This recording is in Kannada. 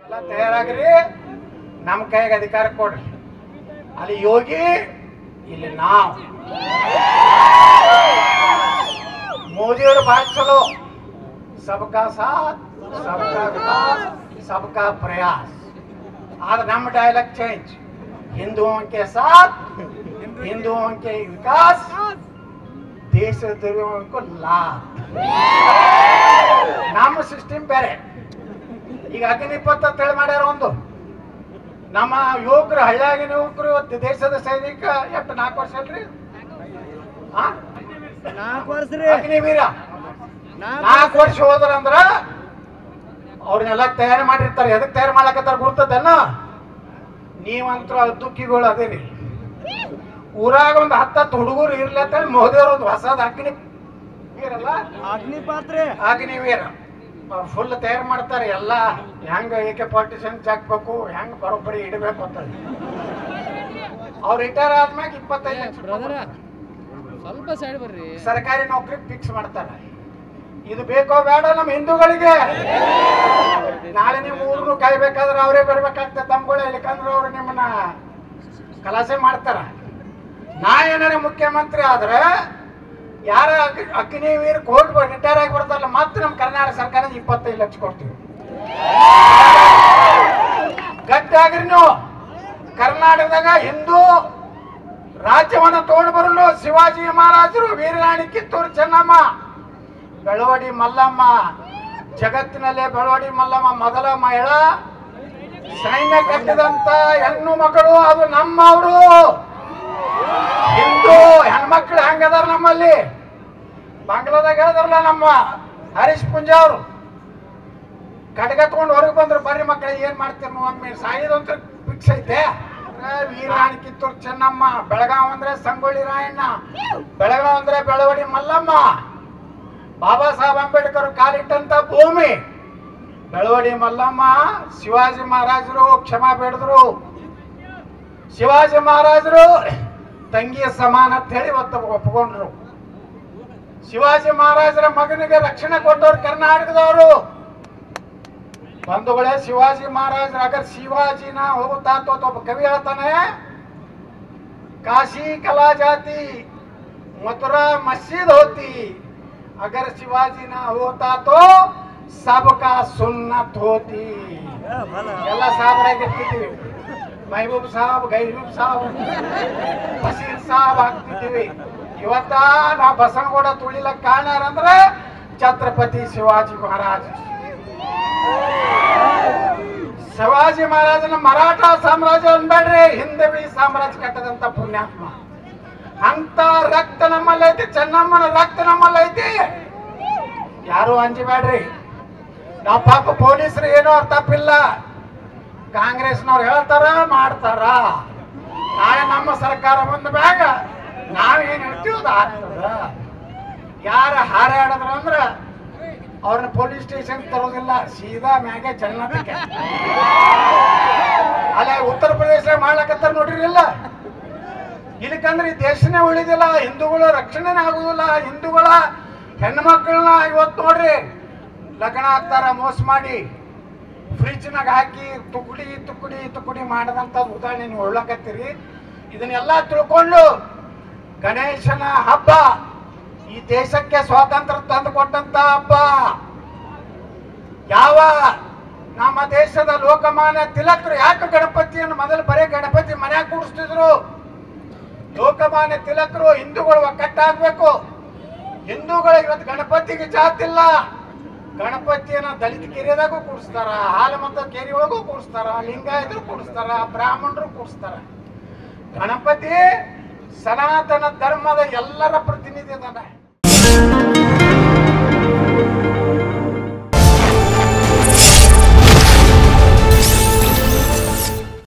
ಎಲ್ಲ ತಯಾರಾಗ್ರಿ, ನಮ್ಮ ಕೈಗೆ ಅಧಿಕಾರ ಕೊಡ್ರಿ. ಅಲ್ಲಿ ಯೋಗಿ, ಇಲ್ಲಿ ನಾವು. ಮೋದಿಯವರು ಭಾಳ ಚಲೋ, ಸಬ್ಕಾ ಸಾಥ್ ಸಬ್ಕಾ ವಿಕಾಸ್ ಸಬ್ಕಾ ಪ್ರಯಾಸ್. ಆದ್ರೆ ನಮ್ಮ ಡೈಲಾಗ್ ಚೇಂಜ್. ಹಿಂದುओं के साथ हिंदुओं के विकास, ದೇಶದ್ರೋಹಿयों को लाभ. ನಮ್ಮ ಸಿಸ್ಟಮ್ ಬೇರೆ. ಈಗ ಅಗ್ನಿಪಥ ಅಂತೇಳಿ ಮಾಡ್ಯಾರ ಒಂದು. ನಮ್ಮ ಯುವಕರು, ಹಳ್ಳಿಯಾಗಿನ ಯುವಕರು ಇವತ್ತು ದೇಶದ ಸೈನಿಕ ಎಷ್ಟು 4 ವರ್ಷ ಅಲ್ರಿ, 4 ವರ್ಷ ಅಗ್ನಿವೀರ 4 ವರ್ಷ ಹೋದ್ರಂದ್ರ ಅವ್ರನ್ನೆಲ್ಲ ತಯಾರು ಮಾಡಿರ್ತಾರೆ. ಎದಕ್ ತಯಾರು ಮಾಡ್ಲಕತ್ತಾರ ಗುರ್ತದನ್ನ? ನೀವಂತರೂ ದುಃಖಿಗಳು ಅದೇರಿ. ಊರಾಗ ಒಂದು 10 ಹುಡುಗರು ಇರ್ಲತ್ತೇಳಿ ಮೋದಿಯವ್ರ ಒಂದು ಹೊಸದ ಅಗ್ನಿವೀರಲ್ಲ, ಅಗ್ನಿವೀರ ಫುಲ್ ತಯಾರು ಮಾಡ್ತಾರೆ. ಎಲ್ಲ ಹೆಂಗ AK-47 ಹಾಕ್ಬೇಕು, ಹೆಂಗ ಬರೋಬ್ಬರಿ ಇಡಬೇಕು ಅಂತ. ಅವ್ರು ರಿಟೈರ್ ಆದ್ಮ್ಯಾಗ 25 ಲಕ್ಷ ಸ್ವಲ್ಪ ಸೈಡ್ ಬರ್ರಿ ಸರ್ಕಾರಿ ನೌಕರಿ ಫಿಕ್ಸ್ ಮಾಡ್ತಾರೆ. ಇದು ಬೇಕೋ ಬೇಡ ನಮ್ಮ ಹಿಂದೂಗಳಿಗೆ? ನಾಳೆ ನೀವು ಊರ್ನು ಕಾಯ್ಬೇಕಾದ್ರೆ ಅವರೇ ಬರ್ಬೇಕಾಗ್ತದೆ ತಮ್ಗಳು, ಇಲ್ಲಕಂದ್ರೆ ಅವ್ರು ನಿಮ್ಮನ್ನ ಕಲಾಸೆ ಮಾಡ್ತಾರ. ನಾ ಏನಾರ ಮುಖ್ಯಮಂತ್ರಿ ಆದ್ರೆ ಯಾರ ಅಗ್ನಿವೀರಕ್ಕೆ ಹೋಗಿ ರಿಟೈರ್ ಆಗಿ ಬರ್ತಾರಲ್ಲ, ಮತ್ತೆ ನಮ್ಮ ಕರ್ನಾಟಕ ಸರ್ಕಾರ 25 ಲಕ್ಷ ಕೊಡ್ತೀವಿ. ಗಟ್ಟಾಗ್ರಿ ನೀವು. ಕರ್ನಾಟಕದಾಗ ಹಿಂದೂ ರಾಜ್ಯವನ್ನ ತಗೊಂಡು ಬರಲು ಶಿವಾಜಿ ಮಹಾರಾಜರು, ವೀರರಾಣಿ ಕಿತ್ತೂರು ಚೆನ್ನಮ್ಮ, ಬೆಳವಡಿ ಮಲ್ಲಮ್ಮ, ಜಗತ್ತಿನಲ್ಲೇ ಬೆಳವಡಿ ಮಲ್ಲಮ್ಮ ಮೊದಲ ಮಹಿಳಾ ಸೈನ್ಯ ಕಟ್ಟಿದಂತ ಹೆಣ್ಣು ಮಕ್ಕಳು. ಅದು ನಮ್ಮವರು. ಹಿಂದೂ ಹೆಣ್ಮಕ್ಳು ಹೆಂಗದಾರ ನಮ್ಮಲ್ಲಿ? ಬಾಂಗ್ಲಾದಾಗ ಹೇಳಿದ್ರಲ್ಲ ನಮ್ಮ ಹರೀಶ್ ಪುಂಜಾ ಅವರು, ಕಡ್ಗ ತಗೊಂಡು ಹೊರಗೆ ಬಂದ್ರು, ಬರ್ರಿ ಮಕ್ಕಳಿಗೆ ಏನ್ ಮಾಡ್ತೀರಿ ನೀವು ಒಮ್ಮೆ ಸಾಯಿದಂತ ಫಿಕ್ಸ್ ಐತೆ. ವೀರರಾಣಿ ಕಿತ್ತೂರು ಚೆನ್ನಮ್ಮ, ಬೆಳಗಾವ್ ಅಂದ್ರೆ ಸಂಗೊಳ್ಳಿ ರಾಯಣ್ಣ, ಬೆಳಗಾವ್ ಅಂದ್ರೆ ಬೆಳವಡಿ ಮಲ್ಲಮ್ಮ, ಬಾಬಾ ಸಾಹೇಬ್ ಅಂಬೇಡ್ಕರ್ ಕಾಲಿಟ್ಟಂತ ಭೂಮಿ ಬೆಳವಡಿ ಮಲ್ಲಮ್ಮ. ಶಿವಾಜಿ ಮಹಾರಾಜರು ಕ್ಷಮಾ ಬೇಡಿದ್ರು. ಶಿವಾಜಿ ಮಹಾರಾಜರು ತಂಗಿಯ ಸಮಾನ ಅಂತ ಹೇಳಿ ಒಪ್ಪಿಕೊಂಡ್ರು. ಶಿವಾಜಿ ಮಹಾರಾಜರ ಮಗನಿಗೆ ರಕ್ಷಣೆ ಕೊಟ್ಟವ್ರು ಕರ್ನಾಟಕದವರು. ಬಂಧುಗಳೇ, ಶಿವಾಜಿ ಮಹಾರಾಜರ ಅಗರ್ ಶಿವಾಜಿನ ಹೋಗುತ್ತಾ ಅಂತ ಒಬ್ಬ ಕವಿ ಹೇಳ್ತಾನೆ, ಕಾಶಿ ಕಲಾ ಜಾತಿ ಮಥುರಾ ಮಸ್ಜಿದ್ ಹೋತಿ, ಅಗರ್ ಶಿವಾಜಿ ನಾ ಹೋತಾ ತೋ ಸಬ್ಕಾ ಸುನ್ನತ್ ಹೋತಿ. ಎಲ್ಲ ಸಾಬ್ರಾಗಿರ್ತಿದ್ದೀವಿ. ಮಹಬೂಬ್ ಸಾಬ್, ಗೈರೂಬ್ ಸಾಬ್, ಬಸೀರ್ ಸಾಬ್ ಆಗ್ತಿದ್ದೀವಿ. ಇವತ್ತ ನಾವು ಬಸವನಗೌಡ ತುಳಿಲಕ್ಕೆ ಕಾರಣ ಅಂದ್ರೆ ಛತ್ರಪತಿ ಶಿವಾಜಿ ಮಹಾರಾಜ್. ಶಿವಾಜಿ ಮಹಾರಾಜನ ಮರಾಠ ಸಾಮ್ರಾಜ್ಯ ಅನ್ಬೇಡ್ರಿ, ಹಿಂದವಿ ಸಾಮ್ರಾಜ್ಯ ಕಟ್ಟದಂತ ಪುಣ್ಯಾತ್ಮ. ಅಂತ ರಕ್ತ ನಮ್ಮಲ್ಲೈತಿ, ಚೆನ್ನಮ್ಮನ ರಕ್ತ ನಮ್ಮಲ್ಲೈತಿ. ಯಾರು ಅಂಜಿಬೇಡ್ರಿ. ನಾವು ಪಾಪ ಪೊಲೀಸರು ಏನೋ ತಪ್ಪಿಲ್ಲ, ಕಾಂಗ್ರೆಸ್ನವ್ರು ಹೇಳ್ತಾರ ಮಾಡ್ತಾರ. ನಾಳೆ ನಮ್ಮ ಸರ್ಕಾರ ಬಂದ ಮ್ಯಾಗ ನಾವೇನ್ ಹೇಳ್ತೀವಿ ಅದು ಆಗ್ತದ. ಯಾರ ಹಾರಾಡಿದ್ರ ಅಂದ್ರ ಅವ್ರನ್ನ ಪೊಲೀಸ್ ಸ್ಟೇಷನ್ ತರೋದಿಲ್ಲ, ಸೀದಾ ಮ್ಯಾಗೆ ಜನ್ನತಕ್ಕೆ. ಅಲ್ಲೇ ಉತ್ತರ ಪ್ರದೇಶ ಮಾಡ್ಲಕತ್ತಾರ ನೋಡ್ರಿ. ಇಲ್ಲ ಇಲ್ಲಕಂದ್ರೆ ಈ ದೇಶನೇ ಉಳಿದಿಲ್ಲ, ಹಿಂದೂಗಳ ರಕ್ಷಣೆನೇ ಆಗುದಿಲ್ಲ. ಹಿಂದೂಗಳ ಹೆಣ್ಮಕ್ಳನ್ನ ಇವತ್ತು ನೋಡ್ರಿ ಲಗ್ನ ಆಗ್ತಾರ ಮೋಸ ಮಾಡಿ, ಫ್ರಿಜ್ನಾಗ ಹಾಕಿ ತುಕುಡಿ ತುಕುಡಿ ತುಕುಡಿ ಮಾಡದಂತ ಉದಾಹರಣೆ ನೀವು ಒಳ್ಳಕತ್ತೀರಿ. ಇದನ್ನೆಲ್ಲ ತಿಳ್ಕೊಂಡು ಗಣೇಶನ ಹಬ್ಬ ಈ ದೇಶಕ್ಕೆ ಸ್ವಾತಂತ್ರ್ಯ ತಂದು ಕೊಟ್ಟಂತ ಹಬ್ಬ. ಯಾವ ನಮ್ಮ ದೇಶದ ಲೋಕಮಾನ್ಯ ತಿಲಕರು ಯಾಕೆ ಗಣಪತಿಯನ್ನು ಮೊದಲು ಬರೀ ಗಣಪತಿ ಮನ್ಯಾಗ ಕೂಡಿಸ್ತಿದ್ರು? ಲೋಕಮಾನ್ಯ ತಿಲಕರು ಹಿಂದೂಗಳು ಒಕ್ಕಟ್ಟಾಗಬೇಕು. ಹಿಂದೂಗಳು ಇವತ್ತು ಗಣಪತಿಗೆ ಜಾತಿಲ್ಲ. ಗಣಪತಿಯನ್ನ ದಲಿತ ಕೆರೆದಾಗೂ ಕೂಡಿಸ್ತಾರ, ಹಾಲಮತ ಕೆರೆ ಒಳಗೂ ಕೂಡಿಸ್ತಾರ, ಲಿಂಗಾಯತರು ಕೂಡಿಸ್ತಾರ, ಬ್ರಾಹ್ಮಣರು ಕೂಡಿಸ್ತಾರ. ಗಣಪತಿ ಸನಾತನ ಧರ್ಮದ ಎಲ್ಲರ ಪ್ರತಿನಿಧಿ ಅದಾನ.